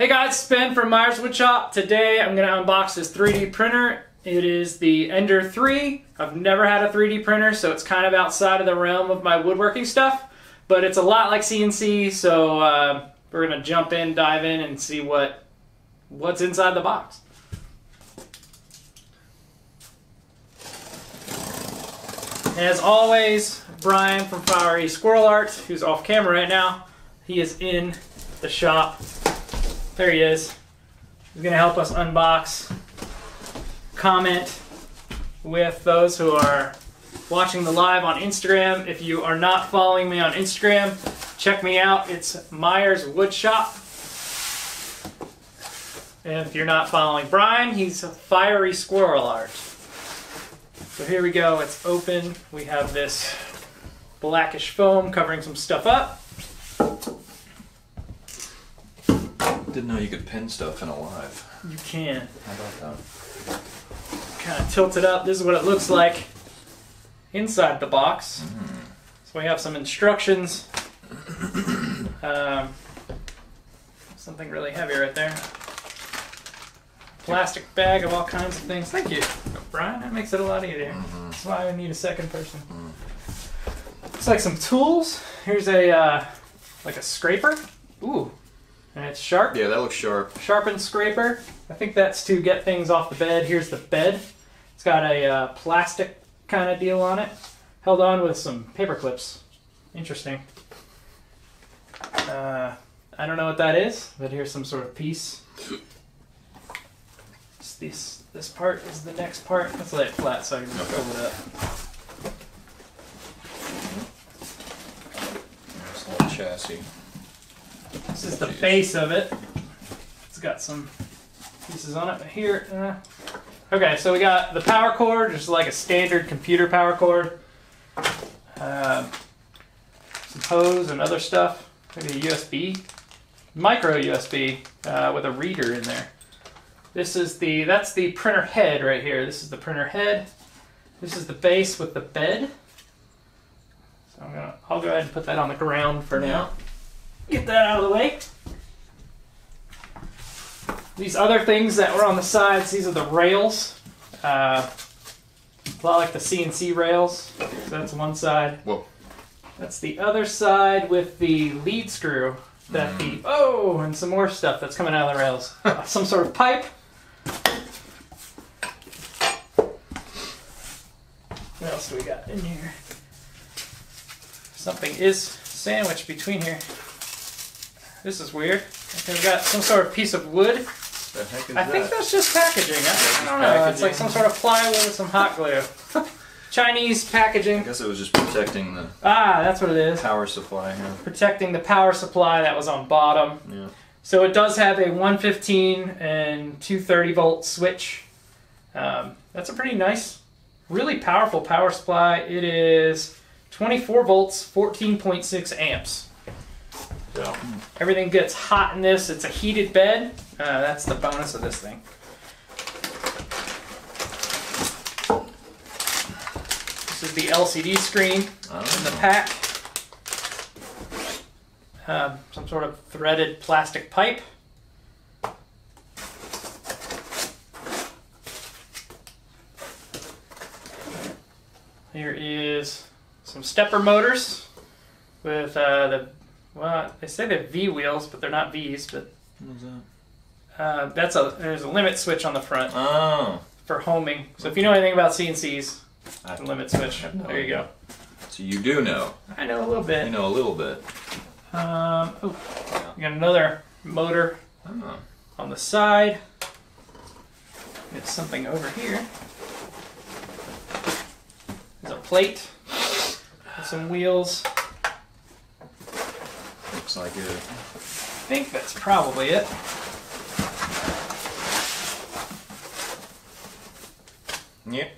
Hey guys, it's Ben from Myers Woodshop. Today I'm going to unbox this 3D printer. It is the Ender 3. I've never had a 3D printer, so it's kind of outside of the realm of my woodworking stuff, but it's a lot like CNC, so we're going to dive in and see what's inside the box. And as always, Brian from Flowery Squirrel Art, who's off camera right now, he is in the shop. There he is. He's going to help us unbox, comment with those who are watching the live on Instagram. If you are not following me on Instagram, check me out. It's Myers Woodshop. And if you're not following Brian, he's Fiery Squirrel Art. So here we go. It's open. We have this blackish foam covering some stuff up. Didn't know you could pin stuff in a live. You can. How about that? Kind of tilt it up. This is what it looks like inside the box. So we have some instructions. Something really heavy right there. Plastic bag of all kinds of things. Thank you, Brian. That makes it a lot easier. That's why I need a second person. Looks like some tools. Here's a like a scraper. Ooh. And it's sharp. Yeah, that looks sharp. Sharpened scraper. I think that's to get things off the bed. Here's the bed. It's got a plastic kind of deal on it. Held on with some paper clips. Interesting. I don't know what that is, but here's some sort of piece. This part is the next part. Let's lay it flat so I can pull it up. There's a little chassis. This is the base of it. It's got some pieces on it. But here, okay, so we got the power cord, just like a standard computer power cord. Some hose and other stuff. Maybe a USB, micro USB with a reader in there. That's the printer head right here. This is the printer head. This is the base with the bed. So I'll go ahead and put that on the ground for now. Get that out of the way. These other things that were on the sides, these are the rails. A lot like the CNC rails. So that's one side. Whoa. That's the other side with the lead screw. And some more stuff that's coming out of the rails. Some sort of pipe. What else do we got in here? Something is sandwiched between here. This is weird. Okay, we've got some sort of piece of wood. The heck is I think that's just packaging. I don't know. It's like some sort of plywood with some hot glue. Chinese packaging. I guess it was just protecting the that's what it is. power supply here. Protecting the power supply that was on bottom. Yeah. So it does have a 115 and 230 volt switch. That's a pretty nice, really powerful power supply. It is 24 volts, 14.6 amps. So everything gets hot in this. It's a heated bed. That's the bonus of this thing. This is the LCD screen in the pack. Some sort of threaded plastic pipe. Here is some stepper motors with well, they say they're V wheels, but they're not V's. But What is that? there's a limit switch on the front for homing. So if you know anything about CNCs, limit switch. There you go. So you do know. I know a little bit. You know a little bit. We got another motor on the side. There's something over here. There's a plate with some wheels. Looks like it. I think that's probably it. Yep.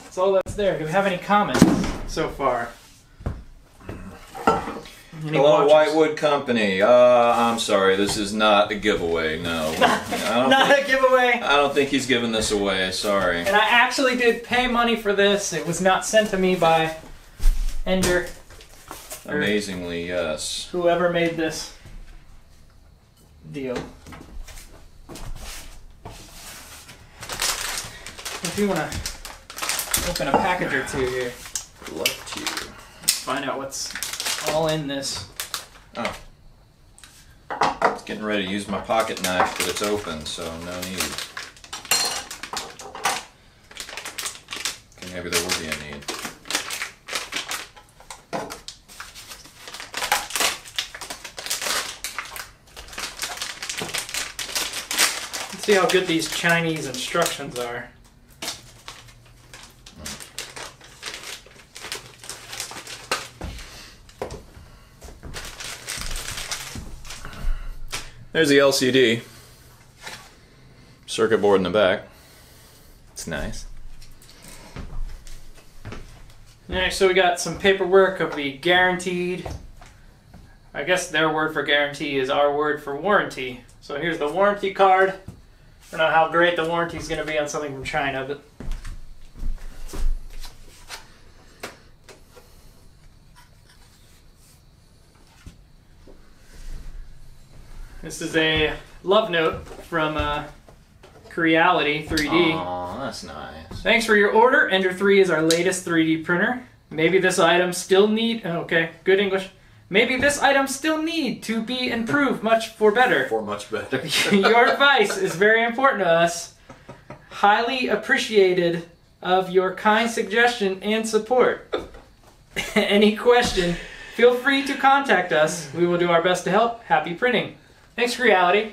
That's all that's there. Do we have any comments so far? Hello, Whitewood Company. I'm sorry, this is not a giveaway. No, Not a giveaway. I don't think he's giving this away. Sorry. And I actually did pay money for this. It was not sent to me by Ender. Amazingly, yes. Whoever made this. deal. If you want to open a package or two here. Love to. Let's find out what's all in this. Oh. It's getting ready to use my pocket knife, but it's open, so no need. Okay, maybe there will be a need. Let's see how good these Chinese instructions are. There's the LCD. Circuit board in the back. It's nice. Alright, so we got some paperwork of the guaranteed. I guess their word for guarantee is our word for warranty. So here's the warranty card. I don't know how great the warranty is going to be on something from China, but this is a love note from Creality 3D. Aw, that's nice. Thanks for your order. Ender 3 is our latest 3D printer. Maybe this item still okay, good English. Maybe this item still need to be improved much for better. For much better. Your advice is very important to us. Highly appreciated of your kind suggestion and support. Any question, feel free to contact us. We will do our best to help. Happy printing. Thanks, Creality.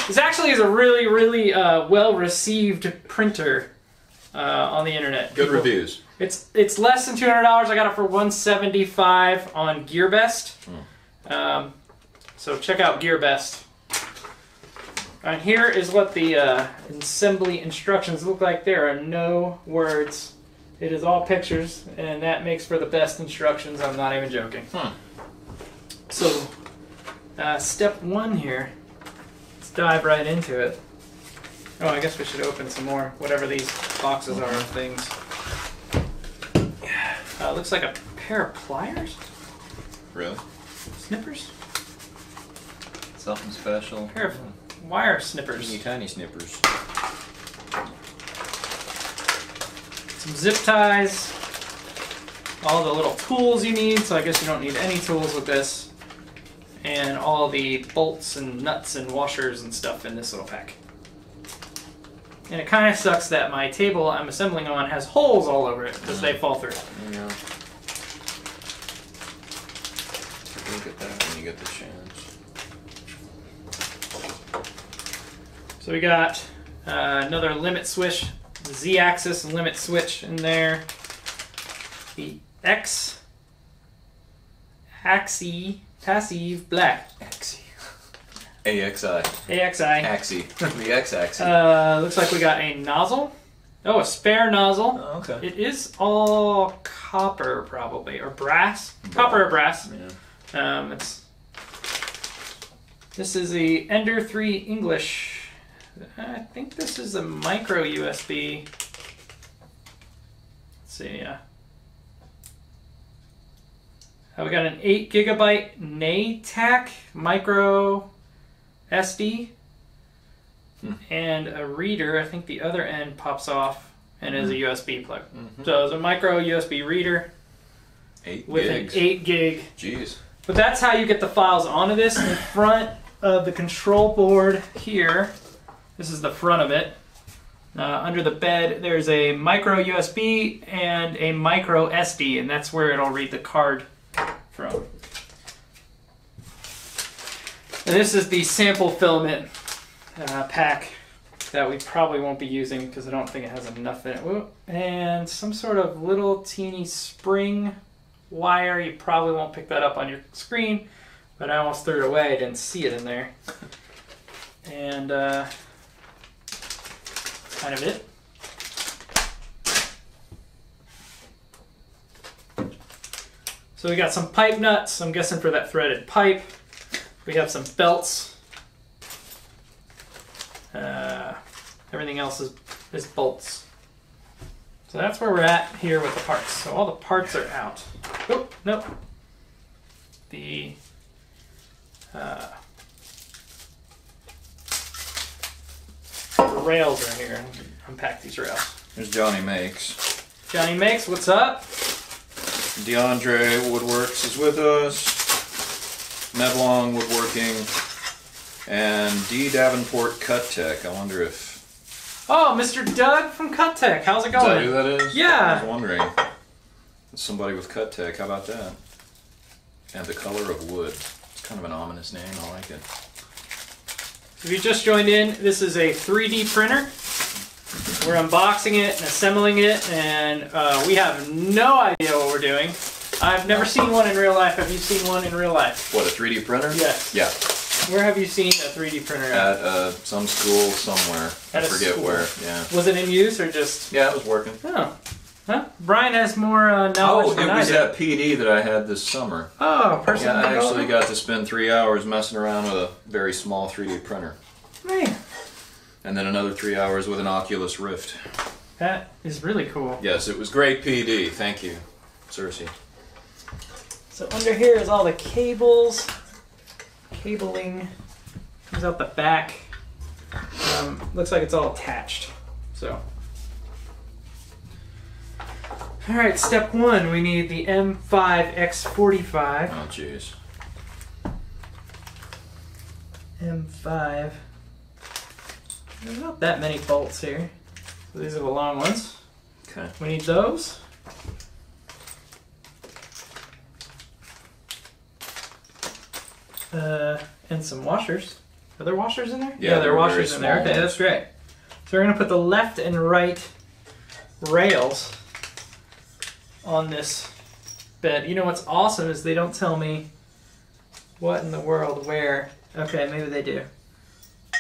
This actually is a really, really well-received printer on the internet. Good reviews. It's less than $200. I got it for $175 on GearBest. So check out GearBest. And here is what the assembly instructions look like. There are no words. It is all pictures, and that makes for the best instructions. I'm not even joking. So, step one here. Let's dive right into it. Oh, I guess we should open some more, whatever these boxes are of things. Looks like a pair of pliers? Really? Snippers? Something special. A pair of wire snippers. Teeny tiny snippers. Some zip ties. All the little tools you need, so I guess you don't need any tools with this. And all the bolts and nuts and washers and stuff in this little pack. And it kind of sucks that my table I'm assembling on has holes all over it because they fall through. Yeah. Look at that when you get the chance. So we got another limit switch, the Z-axis limit switch in there. The X-axis passive black. AXI. AXI. The X-axis. Looks like we got a nozzle. Oh, a spare nozzle. Oh, okay. It is all copper, probably, or brass. Copper or brass. Yeah. This is the Ender 3 English. I think this is a micro USB. Let's see. We got an 8 gigabyte NATAC micro SD and a reader. I think the other end pops off and is a USB plug. So it's a micro USB reader 8 with gigs. an 8 gig. Jeez. But that's how you get the files onto this. In front of the control board here, this is the front of it. Under the bed, there's a micro USB and a micro SD, and that's where it'll read the card from. And this is the sample filament pack that we probably won't be using because I don't think it has enough in it. Whoa. And some sort of little teeny spring wire. You probably won't pick that up on your screen, but I almost threw it away. I didn't see it in there. And that's kind of it. So we got some pipe nuts, I'm guessing for that threaded pipe. We have some belts. Everything else is bolts. So that's where we're at here with the parts. So all the parts are out. Oh, nope. The rails are here. Unpack these rails. There's Johnny Makes. Johnny Makes, what's up? DeAndre Woodworks is with us. Medlong Woodworking. And D. Davenport Cut Tech. I wonder if... Oh, Mr. Doug from Cut Tech. How's it Is going? that who that is? Yeah. I was wondering. Somebody with Cut Tech. How about that? And the color of wood. It's kind of an ominous name. I like it. If you just joined in, this is a 3D printer. We're unboxing it and assembling it, and we have no idea what we're doing. I've never seen one in real life. Have you seen one in real life? What, a 3D printer? Yes. Yeah. Where have you seen a 3D printer at? At some school somewhere. At I forget school. where. Yeah. Was it in use or just... Yeah, it was working. Oh. Huh? Brian has more knowledge than I do. It was that PD that I had this summer. Oh, personal Yeah, I actually development? got to spend 3 hours messing around with a very small 3D printer. Man, And then another 3 hours with an Oculus Rift. that is really cool. Yes, it was great PD. Thank you, Cersei. So under here is all the cables. Cabling comes out the back. Looks like it's all attached. So, all right. Step one: we need the M5X45. Oh, jeez. M5. There's not that many bolts here. So these are the long ones. Okay. We need those. And some washers. Are there washers in there? Yeah, there are they're washers very in there. small Okay, ones. that's great. So we're going to put the left and right rails on this bed. You know what's awesome is they don't tell me what in the world where. Okay, maybe they do.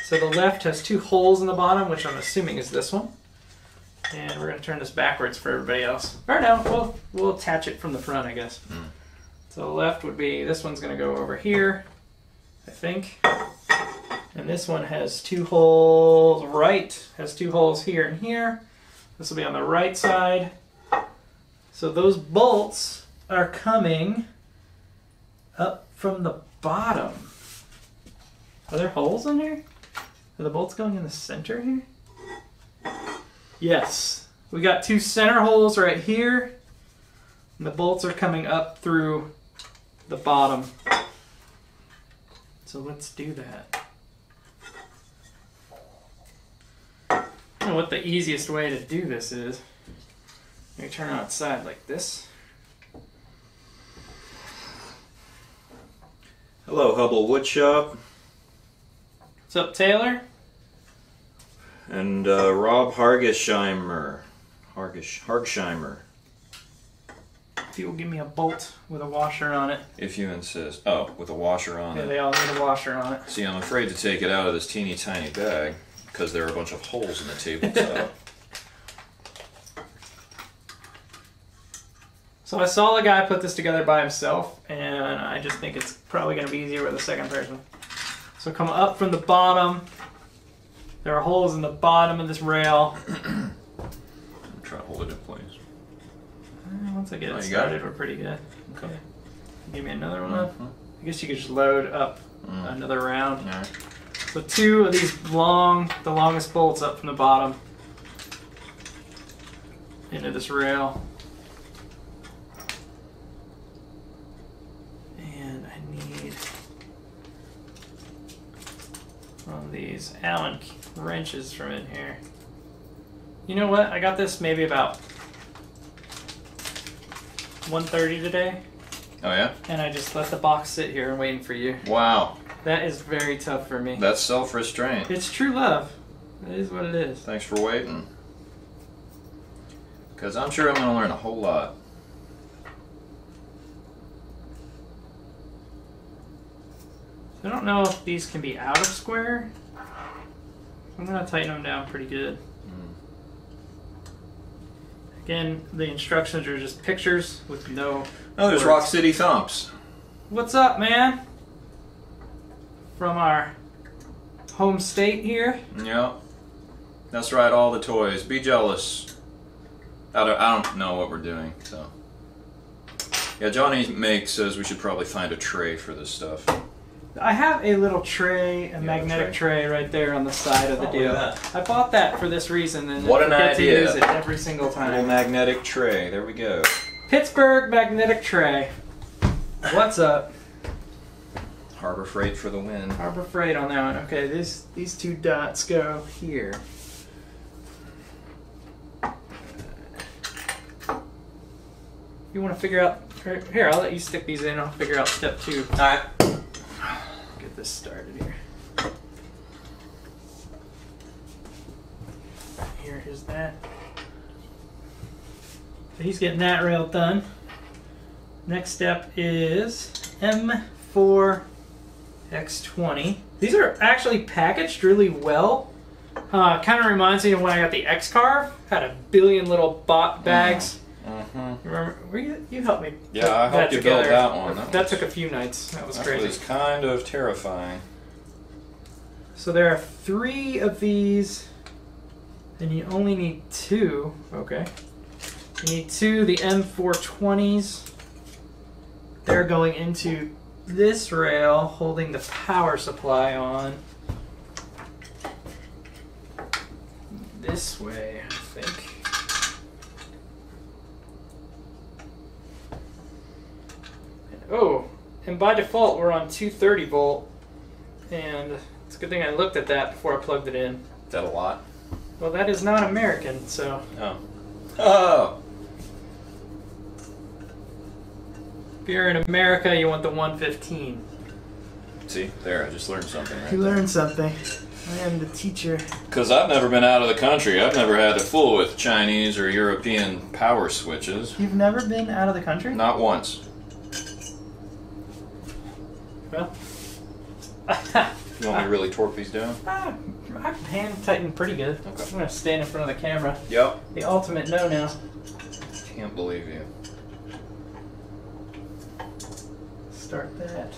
So the left has two holes in the bottom, which I'm assuming is this one. And we're going to turn this backwards for everybody else. Or no, we'll attach it from the front, I guess. Mm. So the left would be, this one's going to go over here, I think. And this one has two holes, right, has two holes here and here. This will be on the right side. So those bolts are coming up from the bottom. Are there holes in here? Are the bolts going in the center here? Yes. We got two center holes right here. And the bolts are coming up through the bottom. So let's do that. I don't know what the easiest way to do this is. Let me turn it on its side like this. Hello, Hubble Woodshop. What's up, Taylor? And Rob Hargesheimer. Hargesheimer. If you will give me a bolt with a washer on it. If you insist. Oh, with a washer on Yeah, it. they all need a washer on it. See, I'm afraid to take it out of this teeny tiny bag because there are a bunch of holes in the tabletop. So I saw a guy put this together by himself, and I just think it's probably going to be easier with a second person. So come up from the bottom. There are holes in the bottom of this rail. I'm trying to hold it in place. Once I get Oh, it you got started, it? we're pretty good. Okay. Give me another one. Mhm. I guess you could just load up another round. All right. So two of these the longest bolts up from the bottom into this rail. And I need one of these Allen wrenches from in here. You know what? I got this maybe about 1:30 today, Oh, yeah? and I just let the box sit here and waiting for you. Wow. That is very tough for me. That's self-restraint. It's true love. It is what it is. Thanks for waiting. Because I'm sure I'm going to learn a whole lot. I don't know if these can be out of square. I'm going to tighten them down pretty good. Again, the instructions are just pictures with no... Oh, there's words. Rock City Thumps. What's up, man? From our home state here. Yep. That's right, all the toys. Be jealous. I don't know what we're doing, so... Yeah, Johnny Make says we should probably find a tray for this stuff. I have a little tray, a magnetic tray right there on the side of the deal. I bought that for this reason, and what an I get idea. to use it every single time. Little magnetic tray. There we go. Pittsburgh magnetic tray. What's up? Harbor Freight for the win. Harbor Freight on that one. Okay, these two dots go here. You want to figure out... Here, I'll let you stick these in. I'll figure out step 2. All right. Get this started here. Here is that. So he's getting that rail done. Next step is M4X20. These are actually packaged really well. Kind of reminds me of when I got the X-Carve. Had a billion little bags. Remember, you helped me. Yeah, I helped you build that one. That took a few nights. That was crazy. That was kind of terrifying. So there are 3 of these, and you only need 2. Okay. You need 2 the M420s. They're going into this rail, holding the power supply on. This way, I think. Oh, and by default we're on 230 volt, and it's a good thing I looked at that before I plugged it in. Is that a lot? Well, that is not American, so. Oh. Oh! If you're in America, you want the 115. See, there, I just learned something right You there. learned something. I am the teacher. Because I've never been out of the country. I've never had to fool with Chinese or European power switches. You've never been out of the country? Not once. Well. You want me to really torque these down? I can hand tighten pretty good. Okay. I'm going to stand in front of the camera. Yep. The ultimate no-no. Can't believe you. Start that.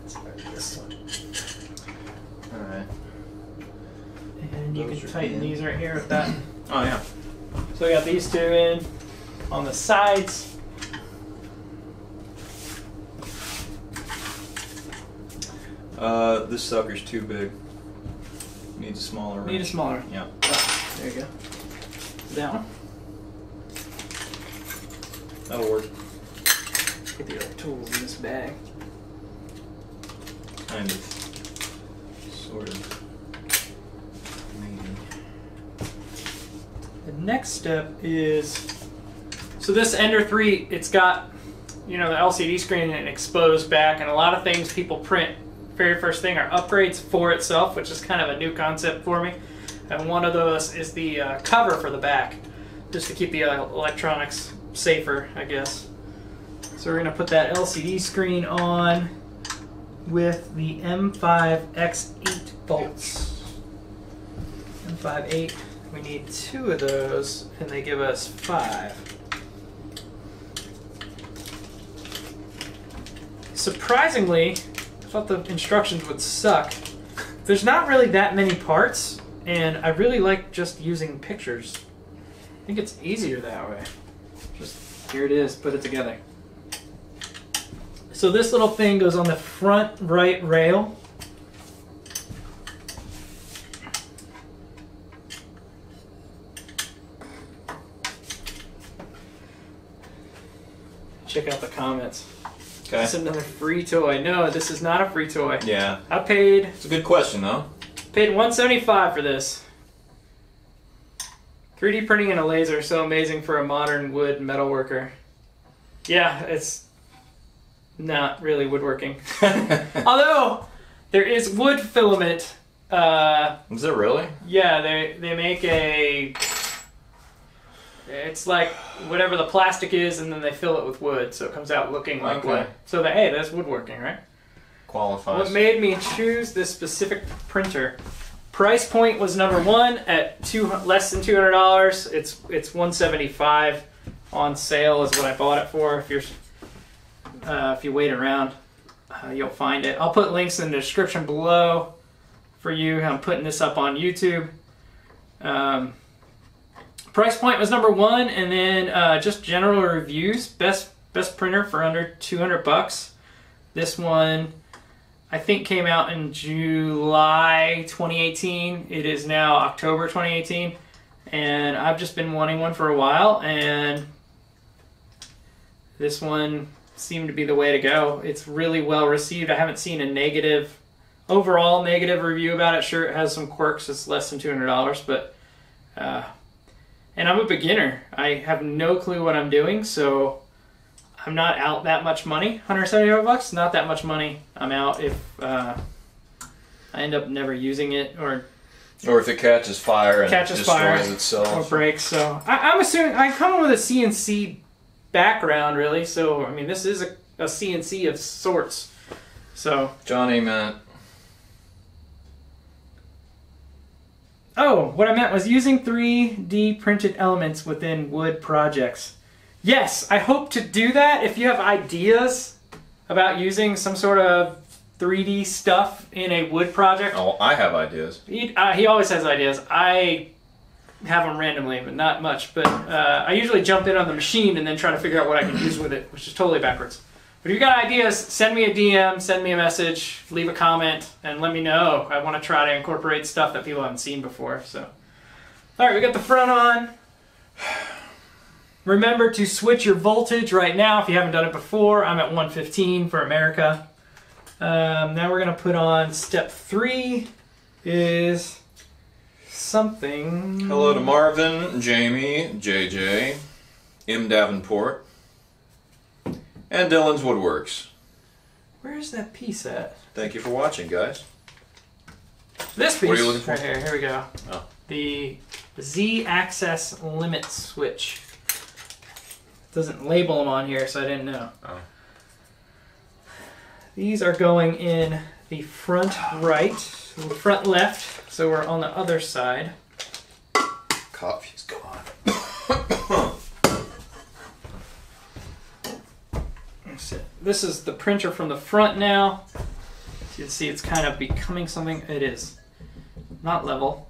And start this one. Alright. And you Those can are tighten in. these right here with that. Oh, yeah. So we got these 2 in. On the sides. This sucker's too big. Needs a smaller wrench. Need a smaller. Yeah. Oh, there you go. That one. That'll work. Get the other tools in this bag. Kind of. Sort of. Maybe. The next step is, so this Ender 3, it's got, you know, the LCD screen and exposed back, and a lot of things people print very first thing are upgrades for itself, which is kind of a new concept for me. And one of those is the cover for the back, just to keep the electronics safer, I guess. So we're going to put that LCD screen on with the M5X8 bolts. M5-8, we need 2 of those, and they give us 5. Surprisingly, I thought the instructions would suck. There's not really that many parts, and I really like just using pictures. I think it's easier that way. Just, here it is, put it together. So this little thing goes on the front right rail. Check out the comments. Okay. It's another free toy. No, this is not a free toy. Yeah. I paid It's a good question, though. $175 for this. 3D printing and a laser, so amazing for a modern wood metalworker. Yeah, it's not really woodworking. Although, there is wood filament. Is it really? Yeah, they make a... It's like whatever the plastic is, and then they fill it with wood, so it comes out looking like Okay. wood. So hey, that's woodworking, right? Qualifies. What made me choose this specific printer? Price point was number 1 at less than $200. It's $175 on sale is what I bought it for. If you wait around, you'll find it. I'll put links in the description below for you. I'm putting this up on YouTube. Price point was number 1, and then just general reviews. Best printer for under $200. This one I think came out in July 2018. It is now October 2018. And I've just been wanting one for a while, and this one seemed to be the way to go. It's really well received. I haven't seen a overall negative review about it. Sure, it has some quirks. It's less than $200, but and I'm a beginner. I have no clue what I'm doing, so I'm not out that much money. $175, not that much money. I'm out if I end up never using it, or if it catches fire and destroys itself. Or breaks. So I'm assuming I come with a CNC background, really. So I mean, this is a CNC of sorts. So Johnny meant. Oh, what I meant was using 3D printed elements within wood projects. Yes, I hope to do that. If you have ideas about using some sort of 3D stuff in a wood project. Oh, I have ideas. He always has ideas. I have them randomly, but not much. But I usually jump in on the machine and then try to figure out what I can use with it, which is totally backwards. But if you got ideas, send me a DM, send me a message, leave a comment, and let me know. I want to try to incorporate stuff that people haven't seen before. So, all right, we got the front on. Remember to switch your voltage right now if you haven't done it before. I'm at 115 for America. Now we're going to put on step 3 is something. Hello to Marvin, Jamie, JJ, M. Davenport, and Dylan's Woodworks. Where's that piece at? Thank you for watching, guys. This piece. What are you looking for? Right here. Here we go. Oh. The Z-axis limit switch. Doesn't label them on here, so I didn't know. Oh. These are going in the front right, the front left, so we're on the other side. Coffee's gone. This is the printer from the front now. So you can see it's kind of becoming something. It is not level.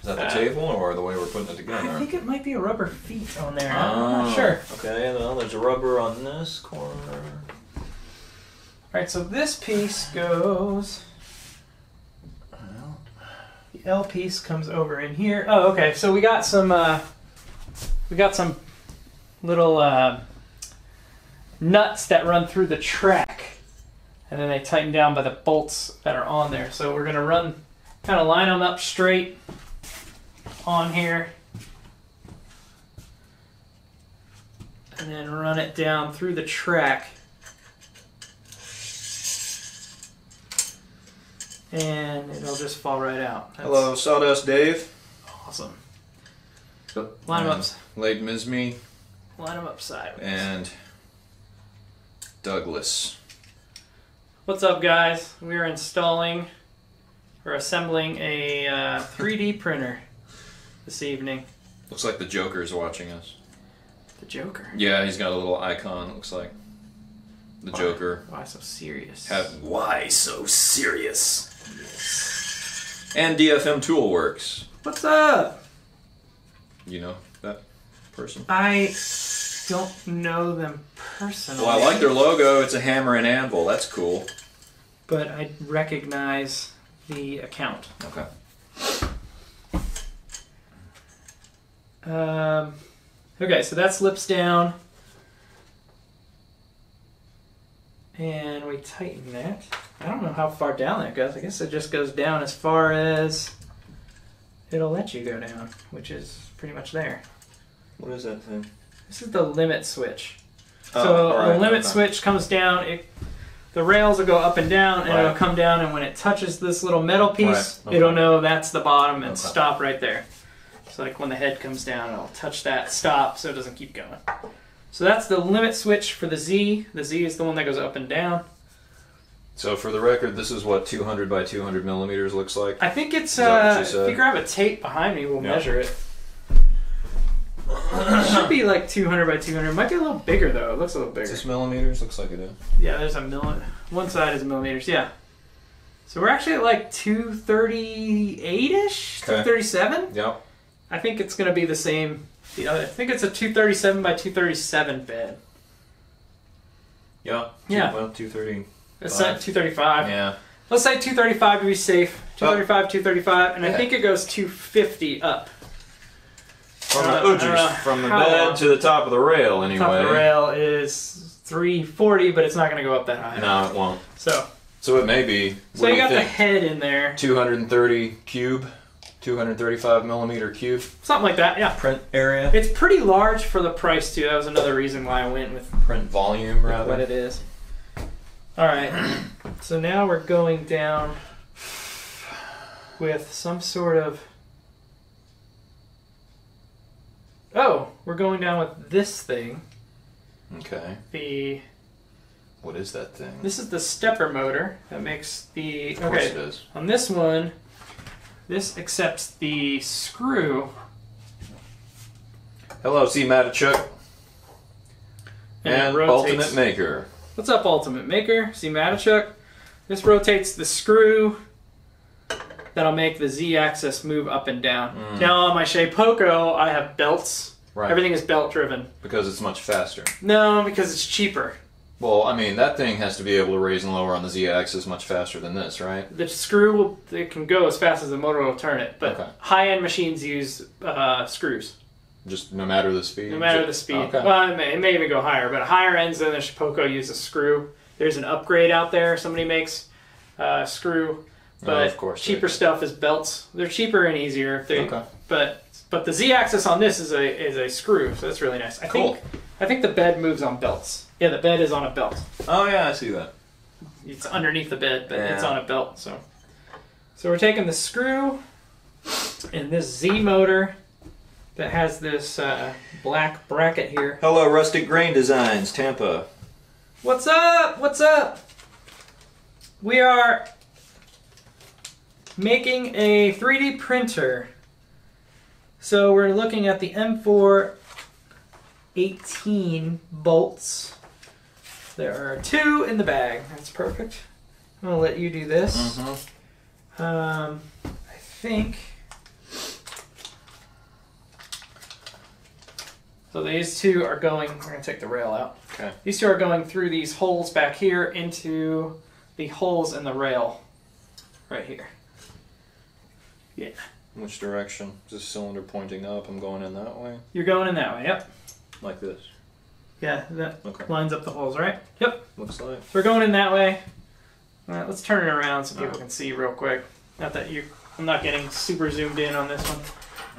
Is that the table or the way we're putting it together? I think it might be a rubber feet on there. I'm not sure. Okay, well, there's a rubber on this corner. Alright, so this piece goes. The L piece comes over in here. Oh, okay. So we got some little nuts that run through the track, and then they tighten down by the bolts that are on there. So we're gonna kind of line them up straight on here, and then run it down through the track. And it'll just fall right out. Hello, Sawdust Dave. Awesome. Line them up. Late Misme. Line them up sideways. And Douglas. What's up, guys? We're assembling a 3D printer this evening. Looks like the Joker's watching us. The Joker? Yeah, he's got a little icon, looks like. The Joker. Why so serious? Why so serious? And DFM Toolworks. What's up? You know that person? I don't know them personally. Well, I like their logo. It's a hammer and anvil. That's cool. But I recognize the account. Okay. Okay, so that slips down. And we tighten that. I don't know how far down that goes. I guess it just goes down as far as it'll let you go down, which is pretty much there. What is that thing? This is the limit switch. Oh, so right, the limit switch comes down. The rails will go up and down, and it'll come down, and when it touches this little metal piece, it'll know that's the bottom and stop right there. So like when the head comes down, it'll touch that, stop, so it doesn't keep going. So that's the limit switch for the Z. The Z is the one that goes up and down. So for the record, this is what 200 by 200 millimeters looks like? I think it's, if you grab a tape behind me, we'll measure it. It should be like 200 by 200. It might be a little bigger though. It looks a little bigger. Is this millimeters? Looks like it is. Yeah, there's a one side is millimeters, yeah. So we're actually at like 238-ish? 237? Yep. I think it's going to be the same. I think it's a 237 by 237 bed. Yeah. Yeah. Well, 230. Let's say 235. Yeah. Let's say 235 to be safe. 235, 235, and I Yeah. think it goes 250 up. From the bed to the top of the rail, anyway. Top of the rail is 340, but it's not going to go up that high. No, it won't. So it may be. So you got the head in there. 230 cube, 235 millimeter cube. Something like that, yeah. Print area. It's pretty large for the price too. That was another reason why I went with print volume, rather. What it is. All right. So now we're going down with some sort of. Oh, we're going down with this thing. Okay. What is that thing? This is the stepper motor that makes the. Of course it is. On this one, this accepts the screw. Hello, C. Matichuk. And Ultimate Maker. What's up, Ultimate Maker? C. Matichuk. This rotates the screw that'll make the Z-axis move up and down. Now on my Poco, I have belts. Right. Everything is belt driven. Because it's much faster. No, because it's cheaper. Well, I mean, that thing has to be able to raise and lower on the Z-axis much faster than this, right? The screw, it can go as fast as the motor will turn it, but high-end machines use screws. Just no matter the speed? No matter the speed. Okay. Well, it may even go higher, but higher ends than the Poco use a screw. There's an upgrade out there. Somebody makes a screw, but of course cheaper stuff is belts. They're cheaper and easier. Okay. But the Z-axis on this is a screw, so that's really nice. I think the bed moves on belts. Yeah, the bed is on a belt. Oh yeah, I see that. It's underneath the bed, but it's on a belt. So we're taking the screw and this Z motor that has this black bracket here. Hello, Rustic Grain Designs, Tampa. What's up? What's up? We are making a 3D printer. So we're looking at the M4 18 bolts. There are 2 in the bag. That's perfect. I'm going to let you do this. I think... So these 2 are going... We're going to take the rail out. Okay. These 2 are going through these holes back here into the holes in the rail. Right here. Yeah. Which direction? Is this cylinder pointing up? I'm going in that way? You're going in that way, yep. Like this? Yeah, that lines up the holes, right? Yep. Looks like. So we're going in that way. All right, let's turn it around so people can see real quick. Not that I'm not getting super zoomed in on this one.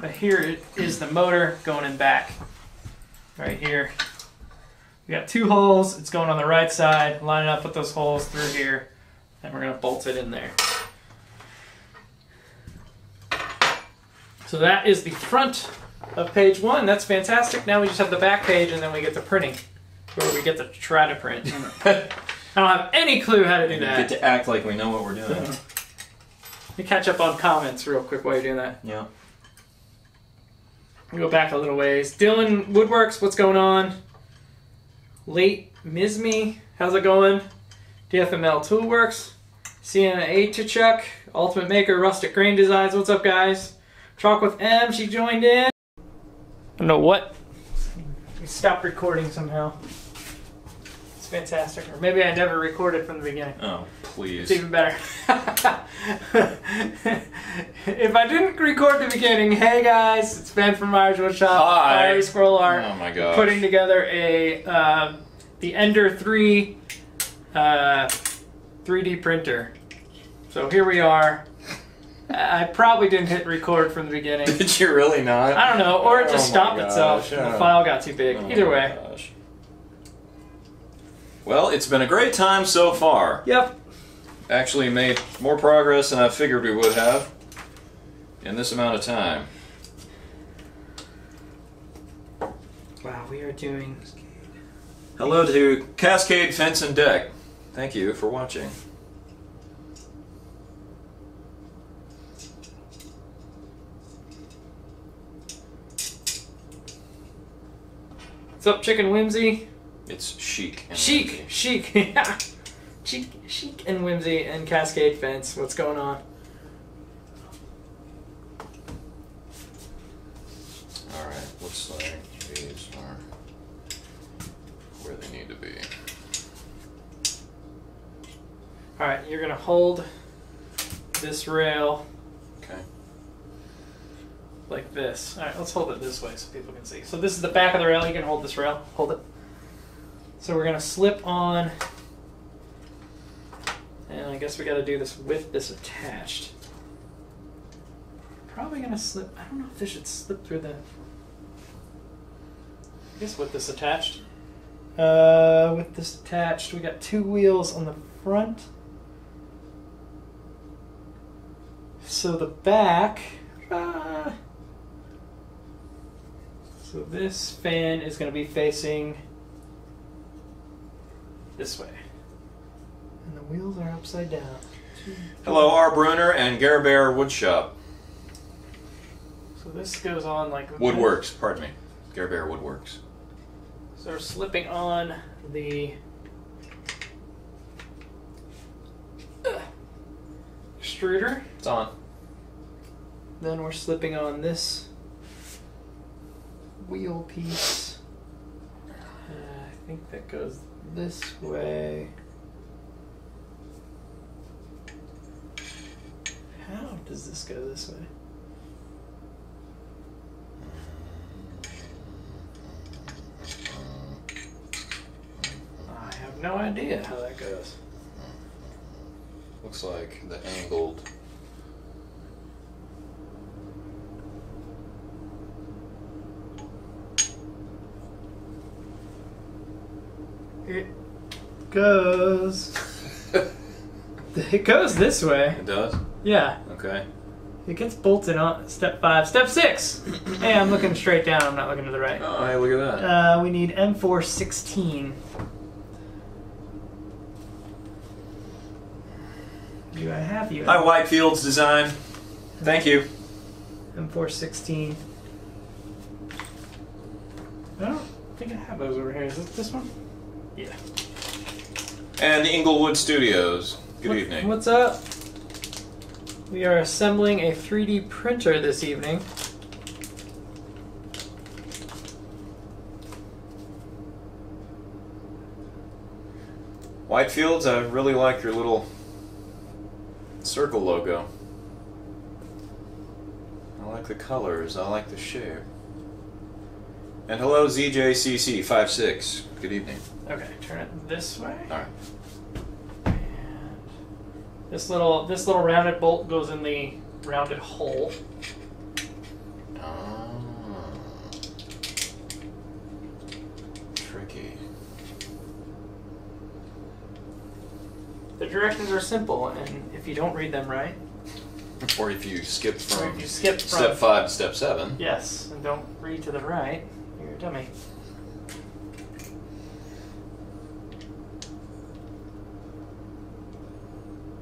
But here is the motor going in back. Right here. We got 2 holes. It's going on the right side, lining up with those holes through here. And we're going to bolt it in there. So that is the front of page 1. That's fantastic. Now we just have the back page and then we get to printing. Where we get to try to print. I don't have any clue how to do that. We get to act like we know what we're doing. Let me catch up on comments real quick while you're doing that. Yeah. We go back a little ways. Dylan Woodworks, what's going on? Late Mizme, how's it going? DFML Toolworks. Sienna Chuck, Ultimate Maker, Rustic Grain Designs, what's up guys? Talk with M, she joined in. I don't know what. We stopped recording somehow. It's fantastic. Or maybe I never recorded from the beginning. Oh, please. It's even better. If I didn't record the beginning, hey guys, it's Ben from Myers Woodshop. Hi. Fiery Squirrel Art. Oh my gosh. Putting together a the Ender 3 3D printer. So here we are. I probably didn't hit record from the beginning. Did you really not? I don't know, or it just stopped itself. Yeah. The file got too big. Either way. Gosh. Well, it's been a great time so far. Yep. Actually made more progress than I figured we would have in this amount of time. Wow, we are doing... Hello to Cascade Fence and Deck. Thank you for watching. What's up, Chicken Whimsy? It's chic. And Chic, whimsy. chic, yeah. Chic and Whimsy and Cascade Fence. What's going on? Alright, looks like these are where they need to be. Alright, you're going to hold this rail Okay. like this. Alright, let's hold it this way so people can see. So this is the back of the rail. You can hold this rail. Hold it. So we're going to slip on, and I guess we got to do this with this attached. Probably going to slip, I don't know if this should slip through the, I guess with this attached. With this attached, we got 2 wheels on the front. So the back, so this fan is going to be facing this way. And the wheels are upside down. Hello, R. Bruner and Garabear Woodshop. So this goes on like Woodworks, pardon me. Garabear Woodworks. So we're slipping on the extruder. It's on. Then we're slipping on this wheel piece. I think that goes this way. How does this go this way? I have no idea how that goes. Looks like the angled. It goes. It goes this way. It does? Yeah. Okay. It gets bolted on. Step 5. Step 6! Hey, I'm looking straight down. I'm not looking to the right. Oh, hey, look at that. We need M416. Do I have you? Hi, Whitefields Design. Thank you. M416. I don't think I have those over here. Is it this one? Yeah. And Inglewood Studios. Good evening. What's up? We are assembling a 3D printer this evening. Whitefields, I really like your little circle logo. I like the colors. I like the shape. And hello, ZJCC56. Good evening. Okay, turn it this way. All right. And this little rounded bolt goes in the rounded hole. Tricky. The directions are simple, and if you don't read them right, Or if you skip or from if you skip from step 5 to step 7. yes, and don't read to the right, you're a dummy.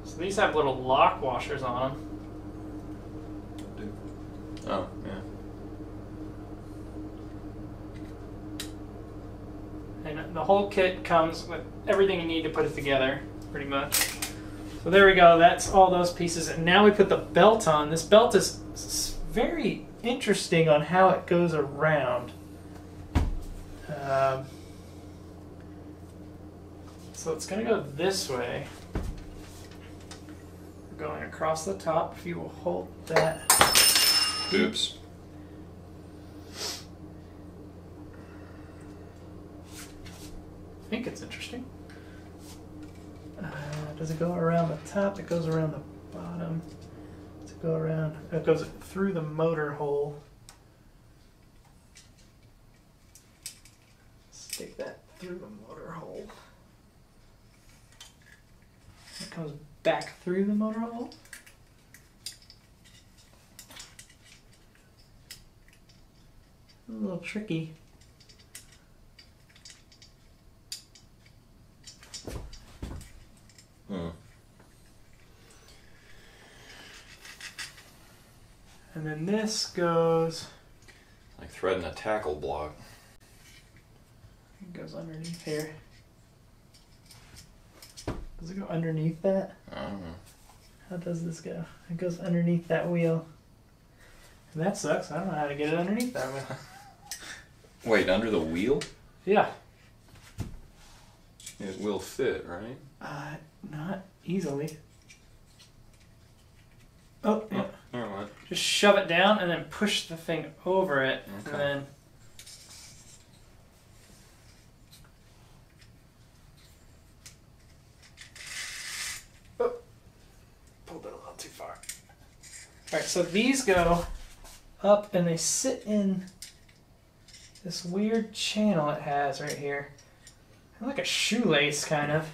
So these have little lock washers on them. Oh, yeah. And the whole kit comes with everything you need to put it together, pretty much. So there we go, that's all those pieces. And now we put the belt on. This belt is very interesting on how it goes around. So it's going to go this way. We're going across the top. If you will hold that. Oops. I think it's interesting. Does it go around the top? It goes around the bottom. Does it go around? It goes through the motor hole. Stick that through the motor hole. It comes back through the motor hole. A little tricky. And then this goes. Like threading a tackle block. It goes underneath here. Does it go underneath that? I don't know. How does this go? It goes underneath that wheel. And that sucks. I don't know how to get it underneath that wheel. Wait, under the wheel? Yeah. It will fit, right? Not easily. Oh, yeah. All right. Just shove it down and then push the thing over it, Okay. and then. Oh, pulled it a little too far. All right, so these go up and they sit in this weird channel it has right here, like a shoelace kind of.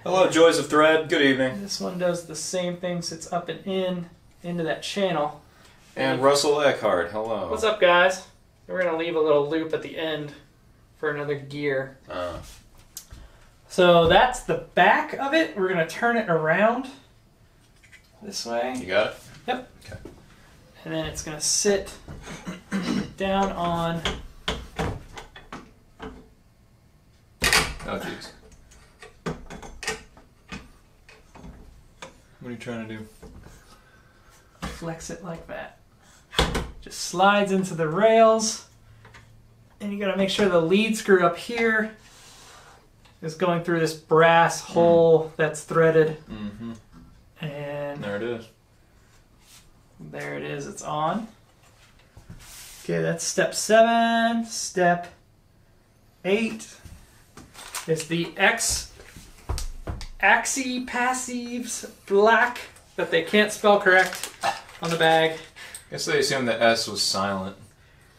Hello, joys of thread. Good evening. This one does the same thing, sits up and into that channel. And Russell Eckhart. Hello. What's up, guys? We're gonna leave a little loop at the end for another gear. So that's the back of it. We're gonna turn it around this way. You got it? Yep. Okay. And then it's gonna sit down on. Oh, jeez. What are you trying to do? Flex it like that. Just slides into the rails. And you gotta make sure the lead screw up here is going through this brass hole that's threaded. Mm-hmm. And there it is. There it is, it's on. Okay, that's step 7. Step 8 is the Axi Passives black that they can't spell correct on the bag. I guess they assumed the S was silent.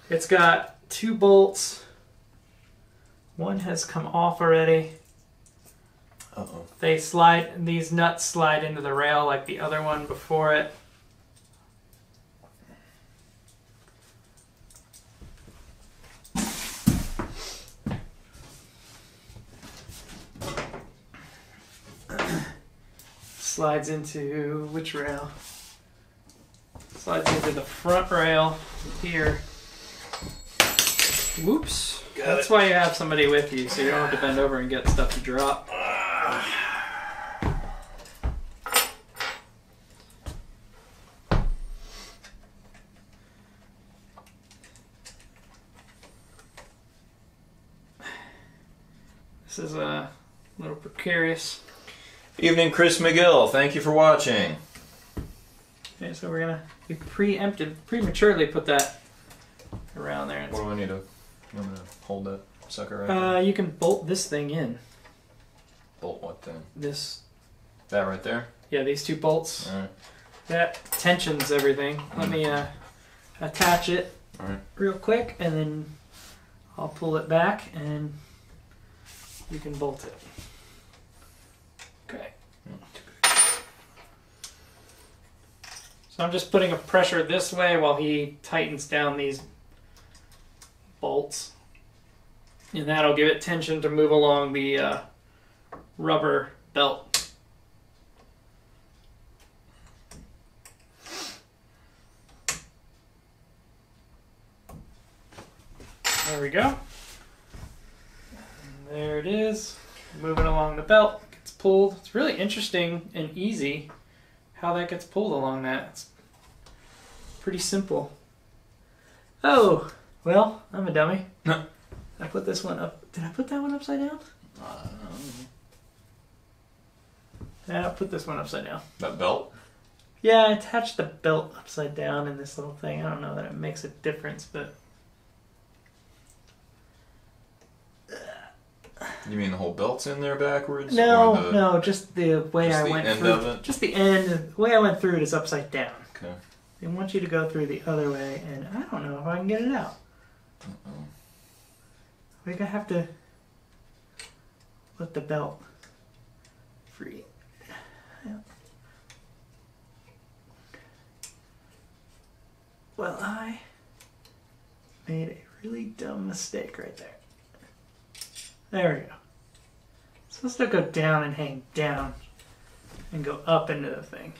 It's got 2 bolts. One has come off already. Uh-oh. These nuts slide into the rail like the other one before it. Slides into which rail? Slides into the front rail here. Whoops. That's why you have somebody with you, so you don't have to bend over and get stuff to drop. This is a little precarious. Evening, Chris McGill. Thank you for watching. Okay, so we're gonna prematurely put that around there. What do I need to? You want me to hold that sucker right there? You can bolt this thing in. Bolt what thing? This. That right there? Yeah, these 2 bolts. Alright. That tensions everything. Let me attach it real quick, and then I'll pull it back, and you can bolt it. Okay. So I'm just putting a pressure this way while he tightens down these bolts. And that'll give it tension to move along the rubber belt. There we go. And there it is. Moving along the belt. Gets pulled. It's really interesting and easy how that gets pulled along that. It's pretty simple. Oh, well, I'm a dummy. No. I put this one up. Did I put that one upside down? I don't know. Yeah, I put this one upside down. That belt? Yeah, I attached the belt upside down in this little thing. I don't know that it makes a difference, but... You mean the whole belt's in there backwards? No, no, just the way just I the went end through. of it? Just the end. The way I went through it is upside down. Okay. They want you to go through the other way, and I don't know if I can get it out. Uh-oh. I think I have to let the belt free. Yeah. Well, I made a really dumb mistake right there. There we go. It's supposed to go down and hang down and go up into the thing.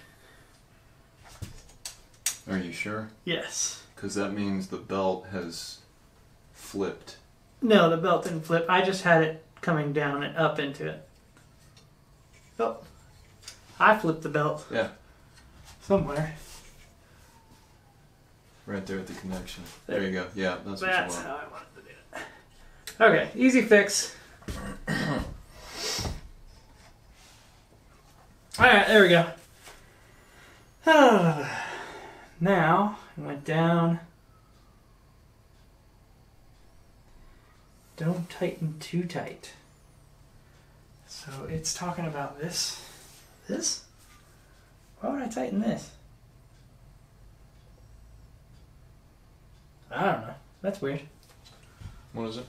Are you sure? Yes. Because that means the belt has flipped. No, the belt didn't flip. I just had it coming down and up into it. Oh. I flipped the belt. Yeah. Somewhere. Right there at the connection. There you go. Yeah, that's what you That's want. how I wanted to do it. Okay, easy fix. Alright, there we go. Now, I went down. Don't tighten too tight. So it's talking about this. This? Why would I tighten this? I don't know. That's weird. What is it?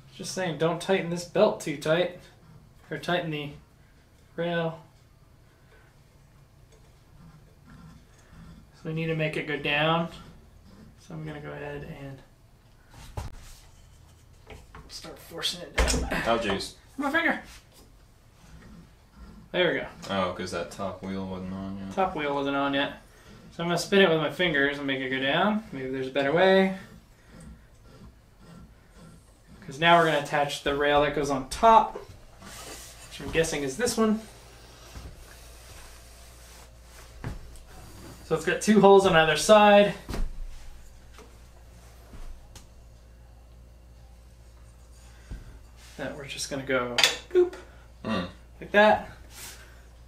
It's just saying don't tighten this belt too tight. Or tighten the rail. So we need to make it go down. So I'm going to go ahead and start forcing it down. Oh, jeez. My finger. There we go. Oh, because that top wheel wasn't on yet. Top wheel wasn't on yet. So I'm going to spin it with my fingers and make it go down. Maybe there's a better way. Because now we're going to attach the rail that goes on top, which I'm guessing is this one. So it's got two holes on either side. That we're just going to go boop, like that.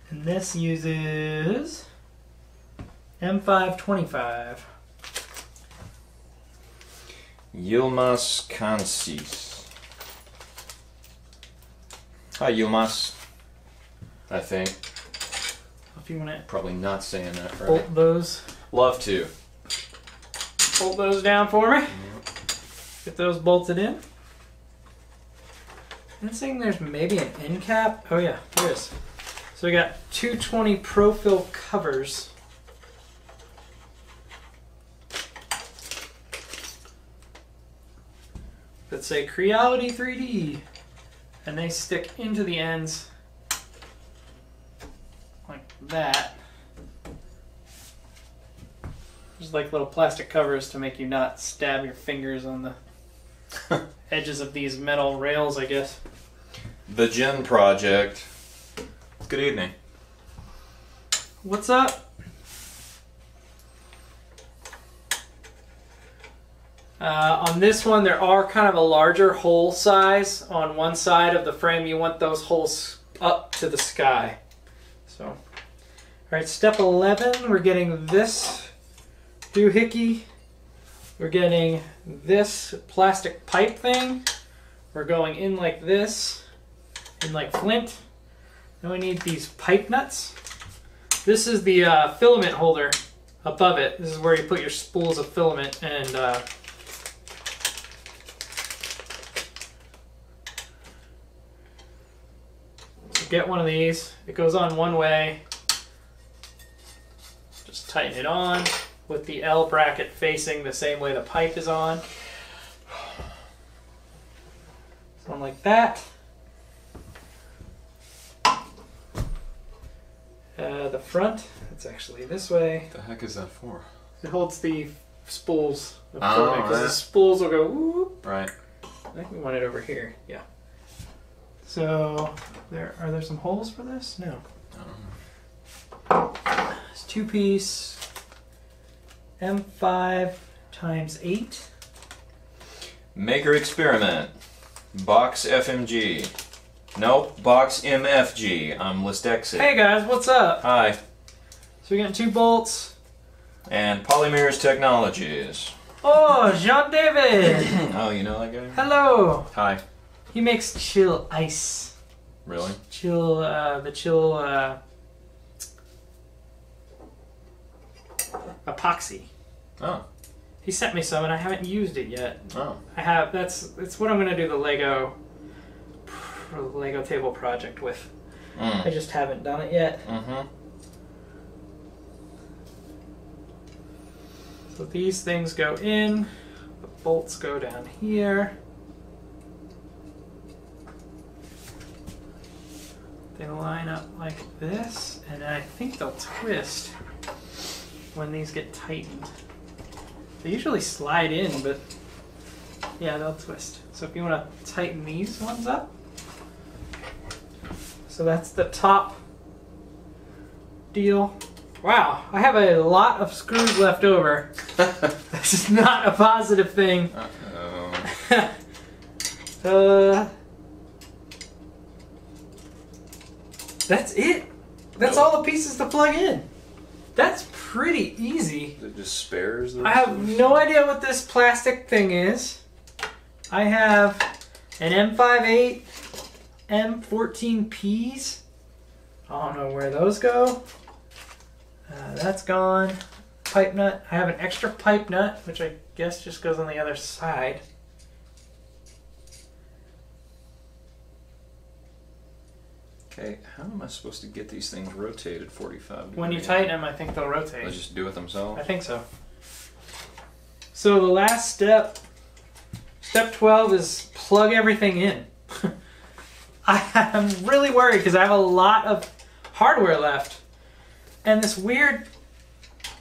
And this uses M525. Yilmaz Kansis. Hi, Yilmaz. I think. If you want to Probably not saying that right. bolt those. Love to. Bolt those down for me. Get those bolted in. I'm saying there's maybe an end cap. Oh yeah, there is. So we got 220 Profil covers. That say Creality 3D. And they stick into the ends like that. Just like little plastic covers to make you not stab your fingers on the edges of these metal rails, I guess. The Gen Project. Good evening. What's up? On this one, there are kind of a larger hole size on one side of the frame. You want those holes up to the sky. So, all right, step 11, we're getting this doohickey. We're getting this plastic pipe thing. We're going in like this, in like flint. Then we need these pipe nuts. This is the filament holder above it. This is where you put your spools of filament and so get one of these. It goes on one way. Just tighten it on with the L bracket facing the same way the pipe is on. Something like that. The front, it's actually this way. What the heck is that for? It holds the spools of Oh, filament because the spools will go whoop. Right. I think we want it over here. Yeah. So are there some holes for this? No. I don't know. It's 2-piece M5 × 8. Maker experiment. Box FMG. Nope, box MFG. I'm Listexit. Hey guys, what's up? Hi. So we got 2 bolts. And Polymers Technologies. Oh, Jean-David! Oh, you know that guy? Hello! Hi. He makes chill ice. Really? Chill, the chill epoxy. Oh. He sent me some and I haven't used it yet. Oh. I have, it's what I'm gonna do the Lego table project with. I just haven't done it yet. Mm-hmm. So these things go in, the bolts go down here. They line up like this, and I think they'll twist when these get tightened. They usually slide in, but yeah, they'll twist. So if you want to tighten these ones up, so that's the top deal. Wow, I have a lot of screws left over. This is not a positive thing. Uh-oh. That's it. That's all the pieces to plug in. That's pretty easy. Is it just spares? I have no idea what this plastic thing is. I have an M58, M14Ps. I don't know where those go. That's gone. Pipe nut. I have an extra pipe nut, which I guess just goes on the other side. Okay, how am I supposed to get these things rotated 45 degrees? When you tighten them, I think they'll rotate. They just do it themselves? I think so. So the last step, step 12, is plug everything in. I'm really worried because I have a lot of hardware left. And this weird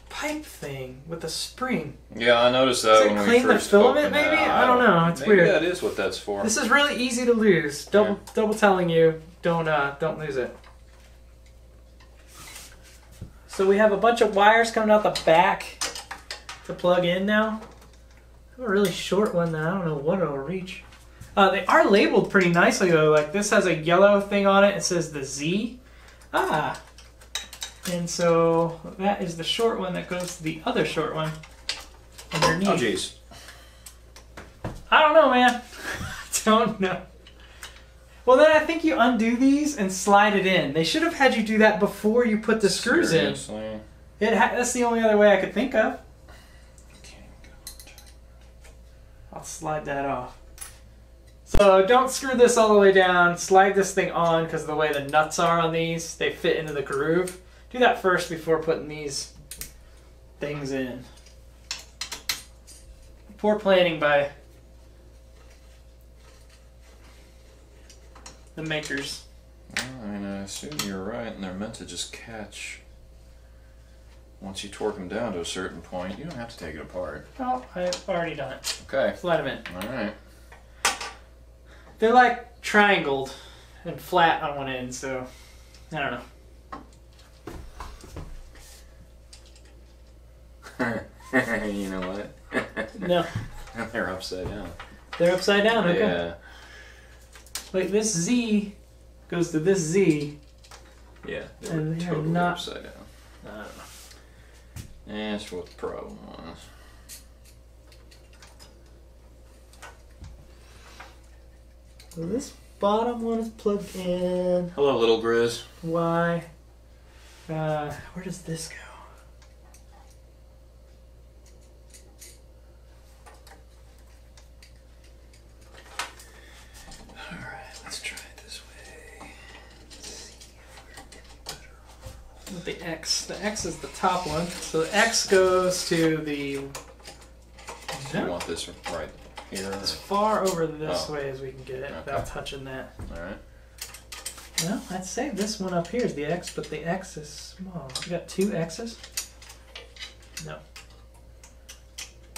pipe thing with a spring. Yeah, I noticed that when we first clean the filament, opened maybe? it. I don't know. It's maybe weird. That is what that's for. This is really easy to lose. Double telling you, don't lose it. So we have a bunch of wires coming out the back to plug in now. I have a really short one that I don't know what it'll reach. They are labeled pretty nicely though. Like this has a yellow thing on it. It says the Z. Ah. And so that is the short one that goes to the other short one underneath. Oh, jeez. I don't know, man. I don't know. Well, then I think you undo these and slide it in. They should have had you do that before you put the screws in. That's the only other way I could think of. I'll slide that off. So don't screw this all the way down. Slide this thing on because of the way the nuts are on these. They fit into the groove. Do that first before putting these things in. Poor planning by the makers. Well, I mean, I assume you're right, and they're meant to just catch. Once you torque them down to a certain point, you don't have to take it apart. Oh, I've already done it. Okay. Slide them in. All right. They're like triangled and flat on one end, so I don't know. You know what? No. They're upside down. They're upside down, okay. Yeah. Like this Z goes to this Z. Yeah, they And were they're totally not upside down. I don't know. That's what the problem was. So this bottom one is plugged in. Hello, little Grizz. Why? Where does this go? Alright, let's try it this way. Let's see if we're getting better. With the X. The X is the top one. So the X goes to the... Do you want this right here? As far over this Oh. way as we can get it without touching that. Alright. Well, I'd say this one up here is the X, but the X is small. We got two X's? No.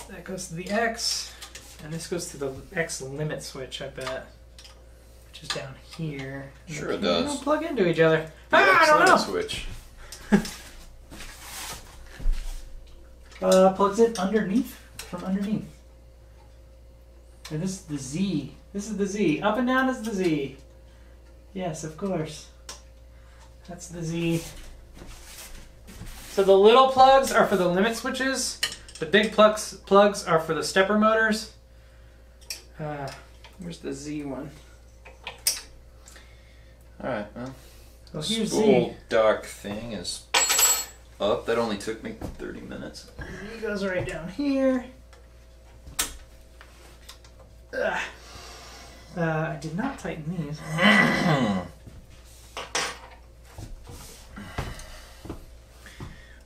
That goes to the X, and this goes to the X limit switch, I bet. Which is down here. Sure it They does. don't plug into each other. The I don't know. switch. Plugs in underneath, from underneath. And this is the Z. This is the Z. Up and down is the Z. Yes, of course. That's the Z. So the little plugs are for the limit switches. The big plugs are for the stepper motors. Where's the Z one? Alright, well. Well, The here's spool Z. dock thing is up. That only took me 30 minutes. Z goes right down here. I did not tighten these.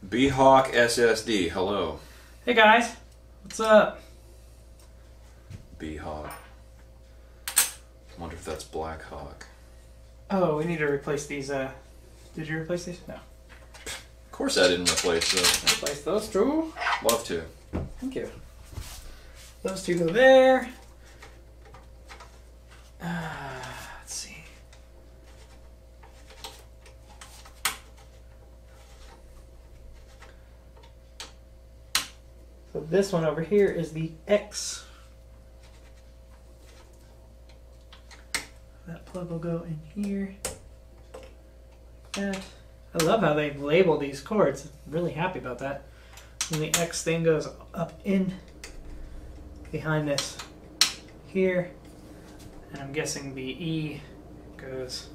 B-Hawk SSD, hello. Hey guys, what's up? B-Hawk. Wonder if that's Black Hawk. Oh, we need to replace these. Did you replace these? No. Of course I didn't replace those. Replace those two. Love to. Thank you. Those two go there. Let's see. So this one over here is the X. plug will go in here. Like that. I love how they label these cords. I'm really happy about that. And the X thing goes up in behind this here. And I'm guessing the E goes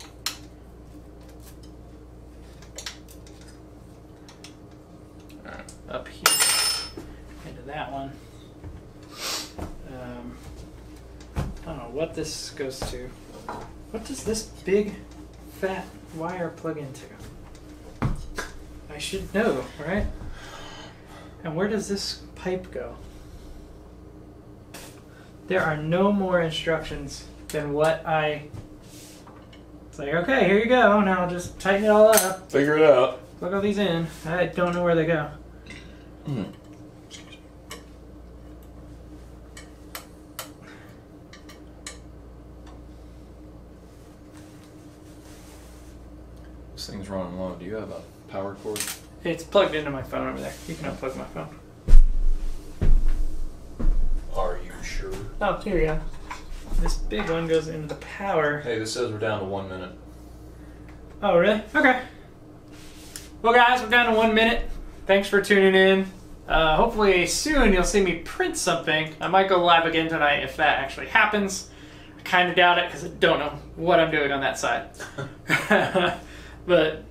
up here into that one. I don't know what this goes to. What does this big fat wire plug into? I should know, right? And where does this pipe go? There are no more instructions than what it's like, okay, here you go. Now I'll just tighten it all up. Figure it out. Plug all these in. I don't know where they go. This thing's running low. Do you have a power cord? It's plugged into my phone over there. You can unplug my phone. Are you sure? Oh, here you go. This big one goes into the power. Hey, this says we're down to 1 minute. Oh, really? Okay. Well, guys, we're down to 1 minute. Thanks for tuning in. Hopefully soon you'll see me print something. I might go live again tonight if that actually happens. I kind of doubt it because I don't know what I'm doing on that side. But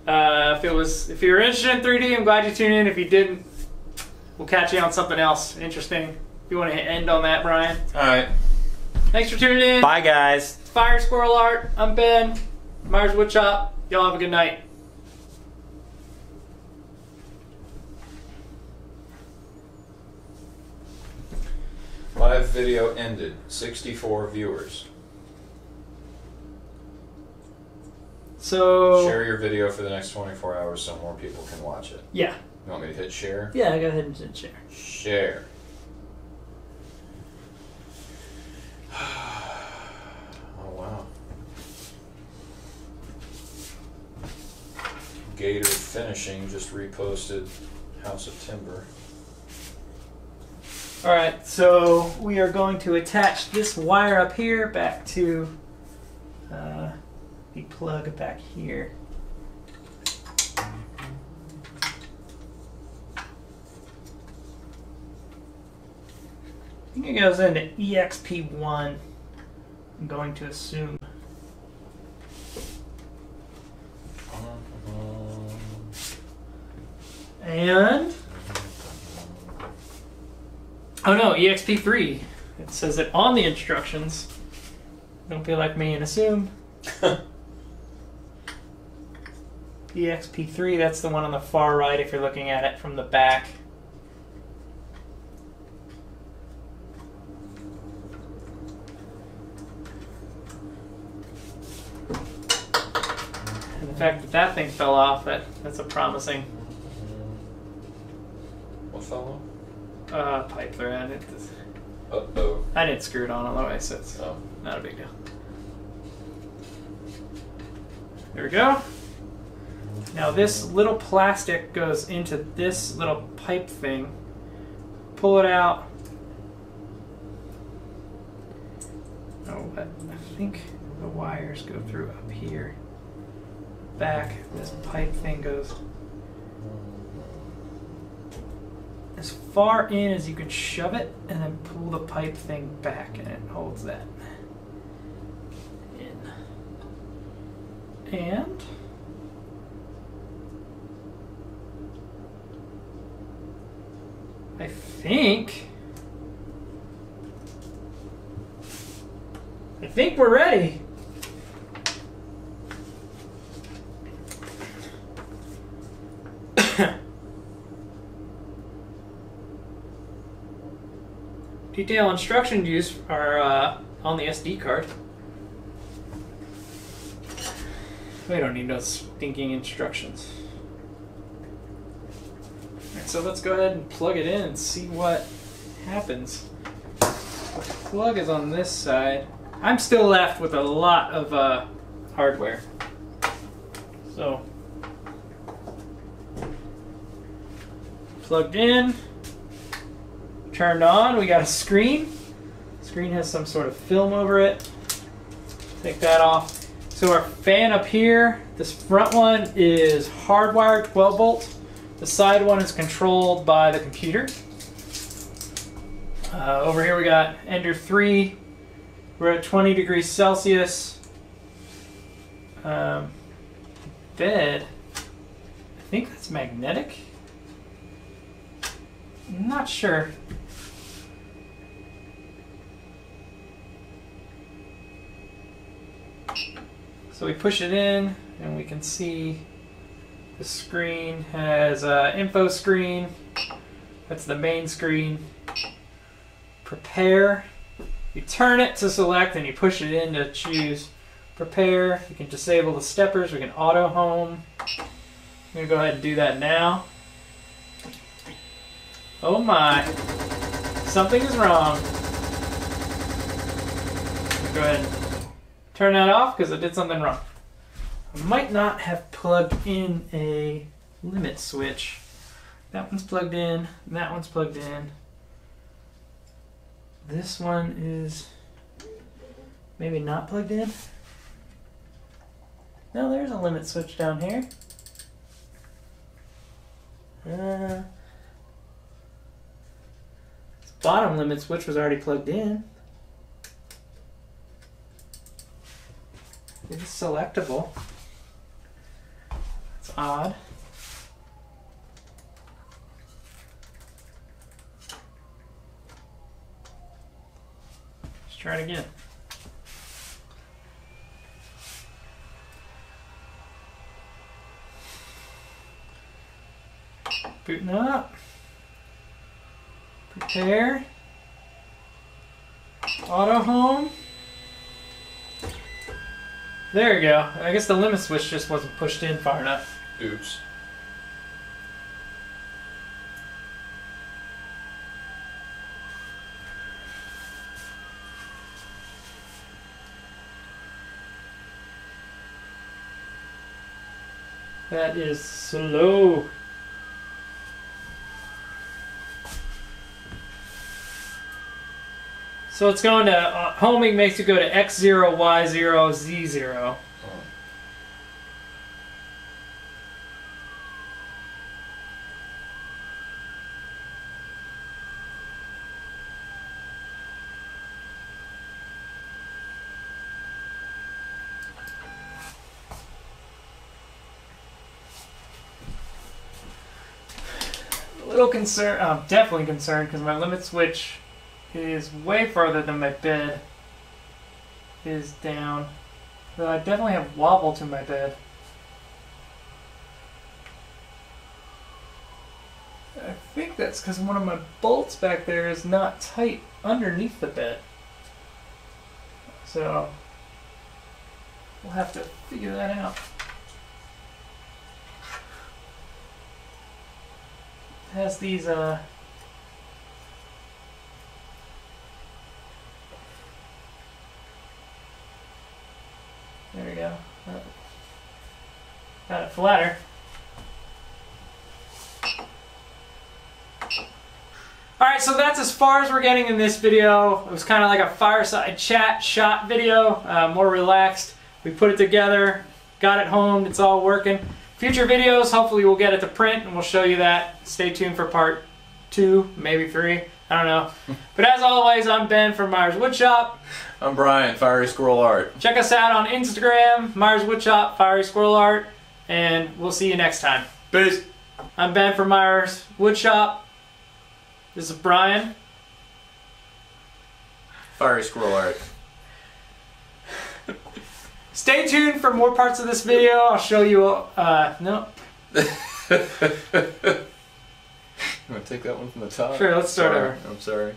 if you're interested in 3D, I'm glad you tuned in. If you didn't, we'll catch you on something else interesting. If you want to end on that, Brian. All right. Thanks for tuning in. Bye, guys. Fire Squirrel Art. I'm Ben. Myers Woodshop. Y'all have a good night. Live video ended. 64 viewers. So Share your video for the next 24 hours so more people can watch it. yeah. You want me to hit share? Yeah, go ahead and hit share. Share. Oh, wow. Gator Finishing just reposted House of Timber. Alright, so we are going to attach this wire up here back to the plug back here. I think it goes into EXP1. I'm going to assume. And oh no, EXP3. It says it on the instructions. Don't be like me and assume. EXP3, that's the one on the far right if you're looking at it from the back. And the fact that that thing fell off, that's a promising What fell pipe thread. off? Uh-oh. I didn't screw it on all the way, so it's Oh. not a big deal. There we go. Now this little plastic goes into this little pipe thing. Pull it out. Oh, I think the wires go through up here. Back, this pipe thing goes as far in as you can shove it, and then pull the pipe thing back, and it holds that in. And I think we're ready. Detail instructions used are on the SD card. We don't need no stinking instructions. Alright, so let's go ahead and plug it in and see what happens. The plug is on this side. I'm still left with a lot of hardware. So, plugged in, turned on, we got a screen. The screen has some sort of film over it. Take that off. So our fan up here, this front one is hardwired 12 volt. The side one is controlled by the computer. Over here we got Ender 3. We're at 20 degrees Celsius. Bed, I think that's magnetic. I'm not sure. So we push it in and we can see the screen has an info screen. That's the main screen. Prepare. You turn it to select and you push it in to choose prepare. You can disable the steppers. We can auto home. I'm going to go ahead and do that now. Oh my. Something is wrong. Go ahead and turn that off because I did something wrong. I might not have plugged in a limit switch. That one's plugged in. That one's plugged in. This one is maybe not plugged in. No, there's a limit switch down here. This bottom limit switch was already plugged in. It is selectable. It's odd. Let's try it again. Booting up. Prepare. Auto home. There you go. I guess the limit switch just wasn't pushed in far enough. Oops. That is slow. So it's going to, homing makes it go to X0, Y0, Z0. A little concerned, definitely concerned because my limit switch is way farther than my bed is down. So I definitely have wobble to my bed. I think that's because one of my bolts back there is not tight underneath the bed. So we'll have to figure that out. It has these there we go. Got it flatter. Alright, so that's as far as we're getting in this video. It was kind of like a fireside chat shot video, more relaxed. We put it together, got it homed, it's all working. Future videos, hopefully we'll get it to print and we'll show you that. Stay tuned for part 2, maybe 3. I don't know. But as always, I'm Ben from Myers Woodshop. I'm Brian, Fiery Squirrel Art. Check us out on Instagram, Myers Woodshop, Fiery Squirrel Art, and we'll see you next time. Peace. I'm Ben from Myers Woodshop. This is Brian. Fiery Squirrel Art. Stay tuned for more parts of this video. I'll show you, no. You want to take that one from the top? Sure, let's start over. I'm sorry.